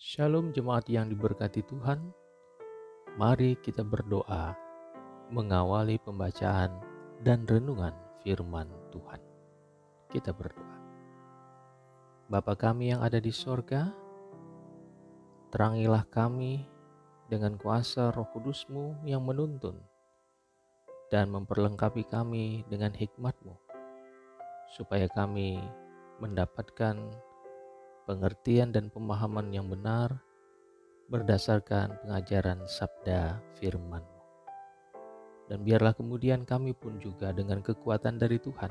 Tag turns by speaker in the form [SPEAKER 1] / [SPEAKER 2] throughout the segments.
[SPEAKER 1] Shalom jemaat yang diberkati Tuhan, mari kita berdoa mengawali pembacaan dan renungan firman Tuhan. Kita berdoa. Bapa kami yang ada di sorga, terangilah kami dengan kuasa Roh Kudus-Mu yang menuntun dan memperlengkapi kami dengan hikmat-Mu, supaya kami mendapatkan pengertian dan pemahaman yang benar berdasarkan pengajaran sabda firman-Mu. Dan biarlah kemudian kami pun juga dengan kekuatan dari Tuhan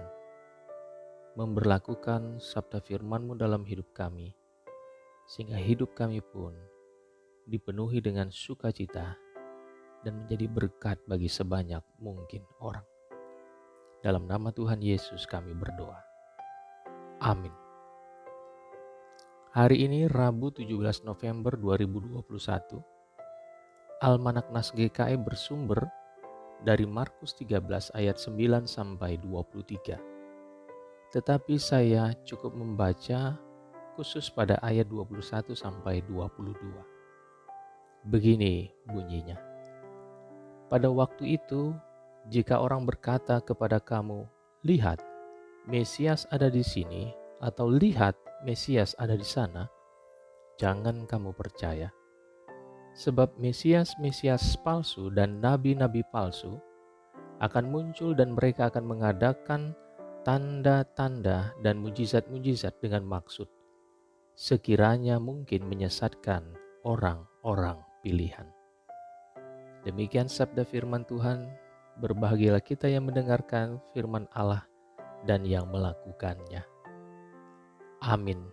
[SPEAKER 1] memberlakukan sabda firman-Mu dalam hidup kami, sehingga hidup kami pun dipenuhi dengan sukacita dan menjadi berkat bagi sebanyak mungkin orang. Dalam nama Tuhan Yesus kami berdoa. Amin. Hari ini Rabu 17 November 2021, Almanak Nas GKI bersumber dari Markus 13 ayat 9 sampai 23. Tetapi saya cukup membaca khusus pada ayat 21 sampai 22. Begini bunyinya. Pada waktu itu, jika orang berkata kepada kamu, "Lihat, Mesias ada di sini," atau "Lihat, Mesias ada di sana," jangan kamu percaya. Sebab Mesias-Mesias palsu dan nabi-nabi palsu akan muncul dan mereka akan mengadakan tanda-tanda dan mujizat-mujizat dengan maksud sekiranya mungkin menyesatkan orang-orang pilihan. Demikian sabda firman Tuhan. Berbahagialah kita yang mendengarkan firman Allah dan yang melakukannya. Amin.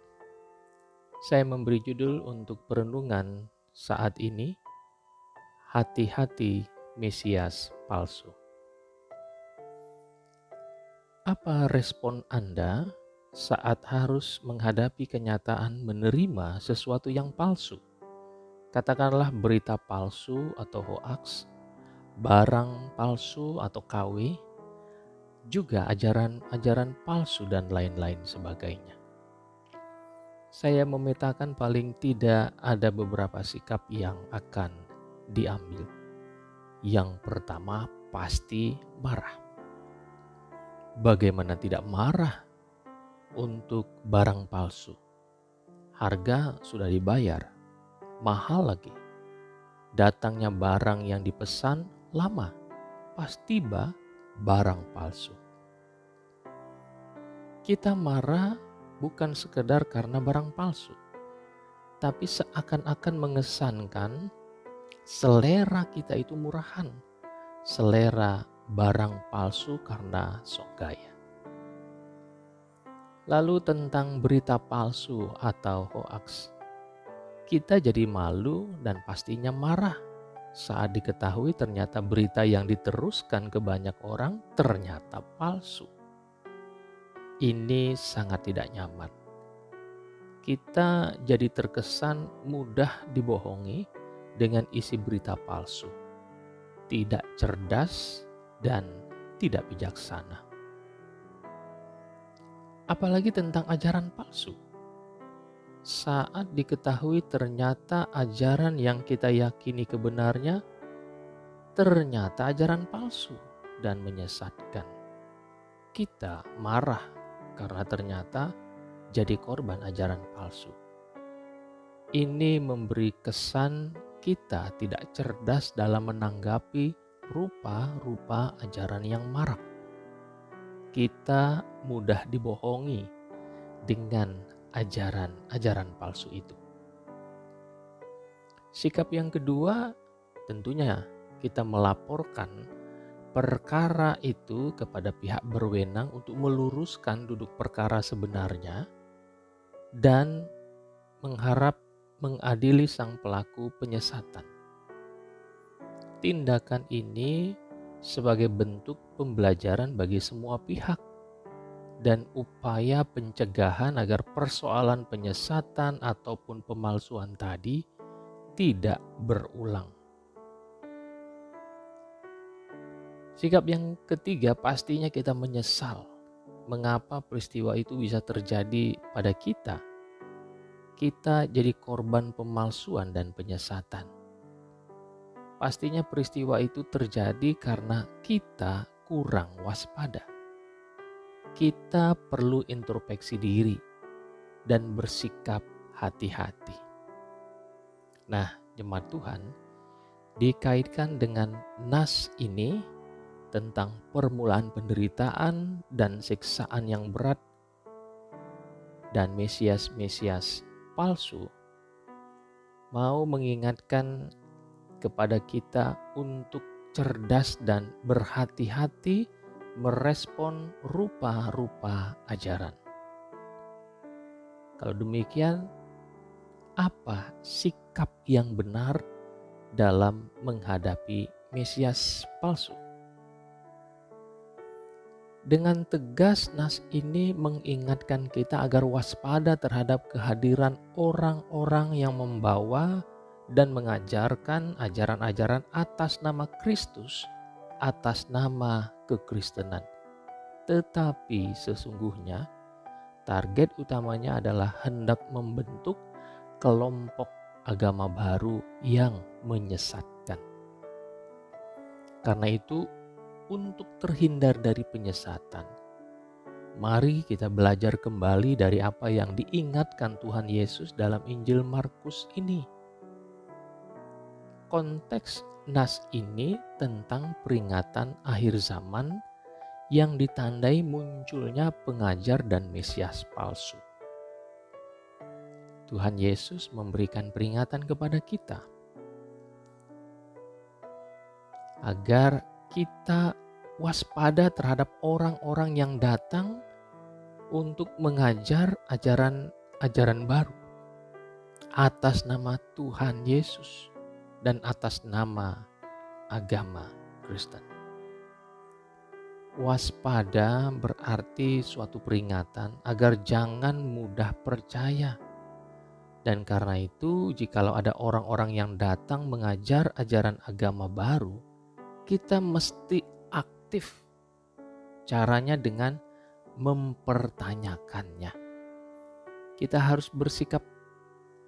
[SPEAKER 1] Saya memberi judul untuk perenungan saat ini, hati-hati Mesias palsu. Apa respon Anda saat harus menghadapi kenyataan menerima sesuatu yang palsu? Katakanlah berita palsu atau hoaks, barang palsu atau KW, juga ajaran-ajaran palsu dan lain-lain sebagainya. Saya memetakan paling tidak ada beberapa sikap yang akan diambil. Yang pertama pasti marah. Bagaimana tidak marah untuk barang palsu? Harga sudah dibayar, mahal lagi. Datangnya barang yang dipesan lama, pas tiba barang palsu. Kita marah bukan sekedar karena barang palsu, tapi seakan-akan mengesankan selera kita itu murahan, selera barang palsu karena sok gaya. Lalu tentang berita palsu atau hoaks, kita jadi malu dan pastinya marah saat diketahui ternyata berita yang diteruskan ke banyak orang ternyata palsu. Ini sangat tidak nyaman. Kita jadi terkesan mudah dibohongi dengan isi berita palsu, tidak cerdas dan tidak bijaksana. Apalagi tentang ajaran palsu. Saat diketahui ternyata ajaran yang kita yakini kebenarnya ternyata ajaran palsu dan menyesatkan. Kita marah karena ternyata jadi korban ajaran palsu. Ini memberi kesan kita tidak cerdas dalam menanggapi rupa-rupa ajaran yang marak. Kita mudah dibohongi dengan ajaran-ajaran palsu itu. Sikap yang kedua, tentunya kita melaporkan perkara itu kepada pihak berwenang untuk meluruskan duduk perkara sebenarnya dan mengharap mengadili sang pelaku penyesatan. Tindakan ini sebagai bentuk pembelajaran bagi semua pihak dan upaya pencegahan agar persoalan penyesatan ataupun pemalsuan tadi tidak berulang. Sikap yang ketiga, pastinya kita menyesal mengapa peristiwa itu bisa terjadi pada kita. kita jadi korban pemalsuan dan penyesatan. Pastinya peristiwa itu terjadi karena kita kurang waspada. Kita perlu introspeksi diri dan bersikap hati-hati. Nah, jemaat Tuhan, dikaitkan dengan nas ini tentang permulaan penderitaan dan siksaan yang berat dan Mesias-Mesias palsu, mau mengingatkan kepada kita untuk cerdas dan berhati-hati merespon rupa-rupa ajaran. Kalau demikian, apa sikap yang benar dalam menghadapi Mesias palsu? Dengan tegas nas ini mengingatkan kita agar waspada terhadap kehadiran orang-orang yang membawa dan mengajarkan ajaran-ajaran atas nama Kristus, atas nama kekristenan. Tetapi sesungguhnya target utamanya adalah hendak membentuk kelompok agama baru yang menyesatkan. Karena itu, untuk terhindar dari penyesatan, mari kita belajar kembali dari apa yang diingatkan Tuhan Yesus dalam Injil Markus ini. Konteks nas ini tentang peringatan akhir zaman yang ditandai munculnya pengajar dan Mesias palsu. Tuhan Yesus memberikan peringatan kepada kita agar kita waspada terhadap orang-orang yang datang untuk mengajar ajaran baru atas nama Tuhan Yesus dan atas nama agama Kristen. Waspada berarti suatu peringatan agar jangan mudah percaya. Dan karena itu, jikalau ada orang-orang yang datang mengajar ajaran agama baru, kita mesti aktif. Caranya dengan mempertanyakannya. Kita harus bersikap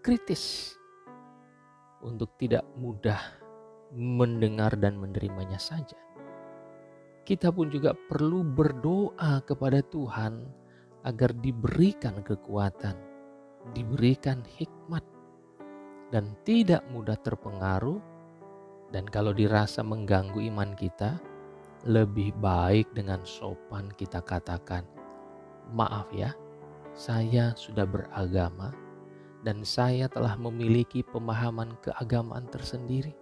[SPEAKER 1] kritis untuk tidak mudah mendengar dan menerimanya saja. Kita pun juga perlu berdoa kepada Tuhan agar diberikan kekuatan, diberikan hikmat, dan tidak mudah terpengaruh. Dan kalau dirasa mengganggu iman kita, lebih baik dengan sopan kita katakan, maaf ya, saya sudah beragama dan saya telah memiliki pemahaman keagamaan tersendiri.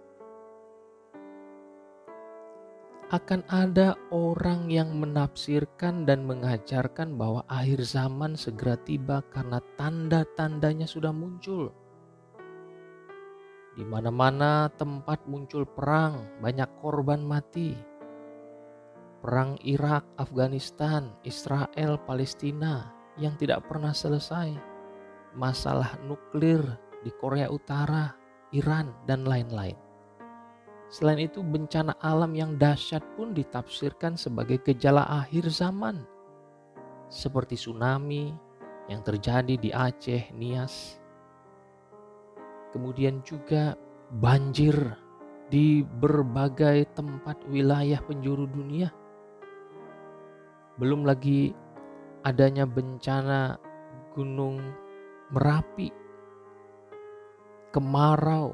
[SPEAKER 1] Akan ada orang yang menafsirkan dan mengajarkan bahwa akhir zaman segera tiba karena tanda-tandanya sudah muncul. Di mana-mana tempat muncul perang, banyak korban mati. Perang Irak, Afghanistan, Israel, Palestina yang tidak pernah selesai. Masalah nuklir di Korea Utara, Iran, dan lain-lain. Selain itu, bencana alam yang dahsyat pun ditafsirkan sebagai gejala akhir zaman. Seperti tsunami yang terjadi di Aceh, Nias. Kemudian juga banjir di berbagai tempat wilayah penjuru dunia. Belum lagi adanya bencana gunung Merapi, kemarau,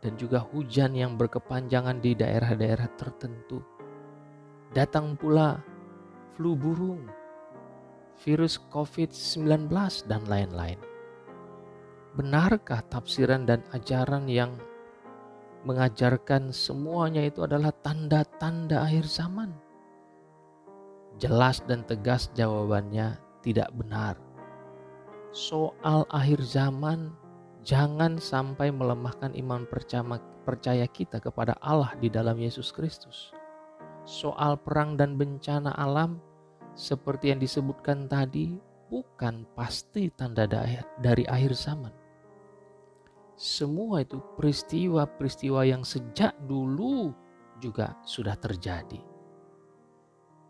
[SPEAKER 1] dan juga hujan yang berkepanjangan di daerah-daerah tertentu. Datang pula flu burung, virus COVID-19, dan lain-lain. Benarkah tafsiran dan ajaran yang mengajarkan semuanya itu adalah tanda-tanda akhir zaman? Jelas dan tegas jawabannya tidak benar. Soal akhir zaman, jangan sampai melemahkan iman percaya kita kepada Allah di dalam Yesus Kristus. Soal perang dan bencana alam, seperti yang disebutkan tadi, bukan pasti tanda dari akhir zaman. Semua itu peristiwa-peristiwa yang sejak dulu juga sudah terjadi.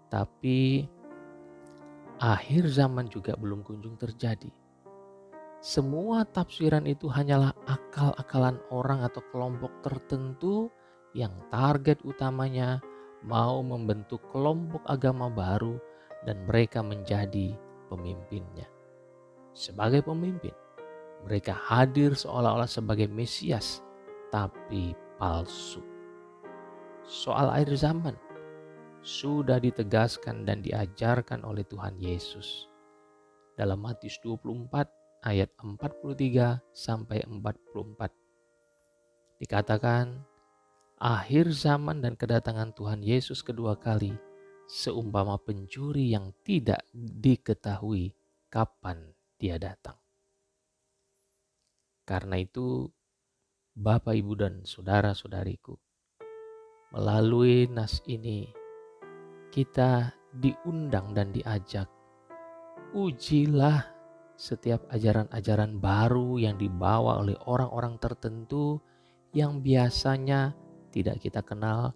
[SPEAKER 1] Tapi akhir zaman juga belum kunjung terjadi. Semua tafsiran itu hanyalah akal-akalan orang atau kelompok tertentu yang target utamanya mau membentuk kelompok agama baru dan mereka menjadi pemimpinnya. Sebagai pemimpin, mereka hadir seolah-olah sebagai Mesias, tapi palsu. Soal akhir zaman sudah ditegaskan dan diajarkan oleh Tuhan Yesus. Dalam Matius 24 ayat 43 sampai 44 dikatakan, akhir zaman dan kedatangan Tuhan Yesus kedua kali seumpama pencuri yang tidak diketahui kapan dia datang. Karena itu, Bapak, Ibu, dan saudara-saudariku, melalui nas ini kita diundang dan diajak, ujilah setiap ajaran-ajaran baru yang dibawa oleh orang-orang tertentu yang biasanya tidak kita kenal,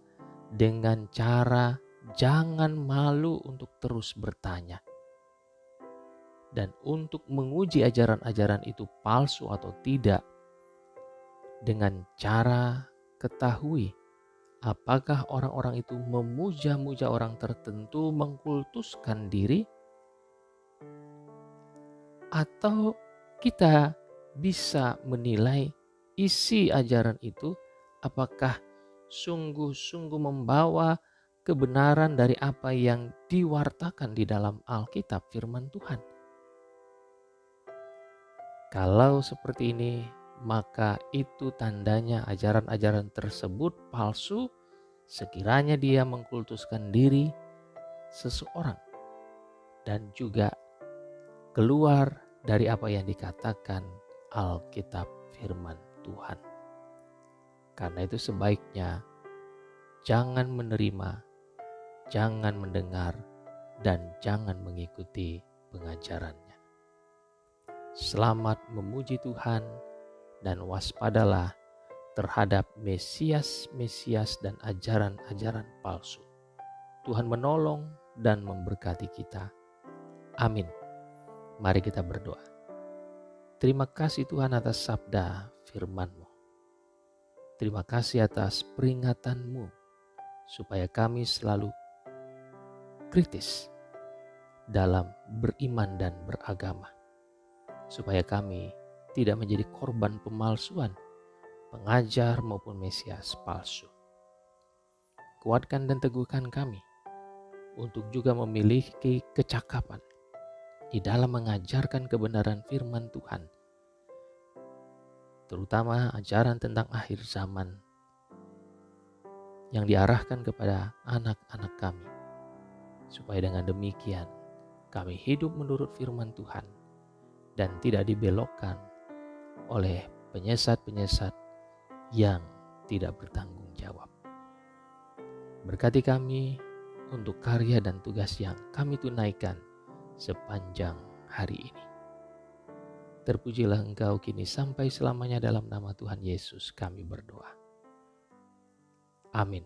[SPEAKER 1] dengan cara jangan malu untuk terus bertanya. Dan untuk menguji ajaran-ajaran itu palsu atau tidak, dengan cara ketahui apakah orang-orang itu memuja-muja orang tertentu, mengkultuskan diri, atau kita bisa menilai isi ajaran itu apakah sungguh-sungguh membawa kebenaran dari apa yang diwartakan di dalam Alkitab, firman Tuhan. Kalau seperti ini, maka itu tandanya ajaran-ajaran tersebut palsu sekiranya dia mengkultuskan diri seseorang dan juga keluar dari apa yang dikatakan Alkitab, firman Tuhan. Karena itu sebaiknya jangan menerima, jangan mendengar, dan jangan mengikuti pengajarannya. Selamat memuji Tuhan dan waspadalah terhadap Mesias-Mesias dan ajaran-ajaran palsu. Tuhan menolong dan memberkati kita. Amin. Mari kita berdoa. Terima kasih Tuhan atas sabda firman-Mu. Terima kasih atas peringatan-Mu supaya kami selalu kritis dalam beriman dan beragama. Supaya kami tidak menjadi korban pemalsuan, pengajar maupun Mesias palsu. Kuatkan dan teguhkan kami untuk juga memiliki kecakapan di dalam mengajarkan kebenaran firman Tuhan, terutama ajaran tentang akhir zaman yang diarahkan kepada anak-anak kami, supaya dengan demikian kami hidup menurut firman Tuhan dan tidak dibelokkan oleh penyesat-penyesat yang tidak bertanggung jawab. Berkati kami untuk karya dan tugas yang kami tunaikan sepanjang hari ini. Terpujilah Engkau kini sampai selamanya, dalam nama Tuhan Yesus kami berdoa. Amin.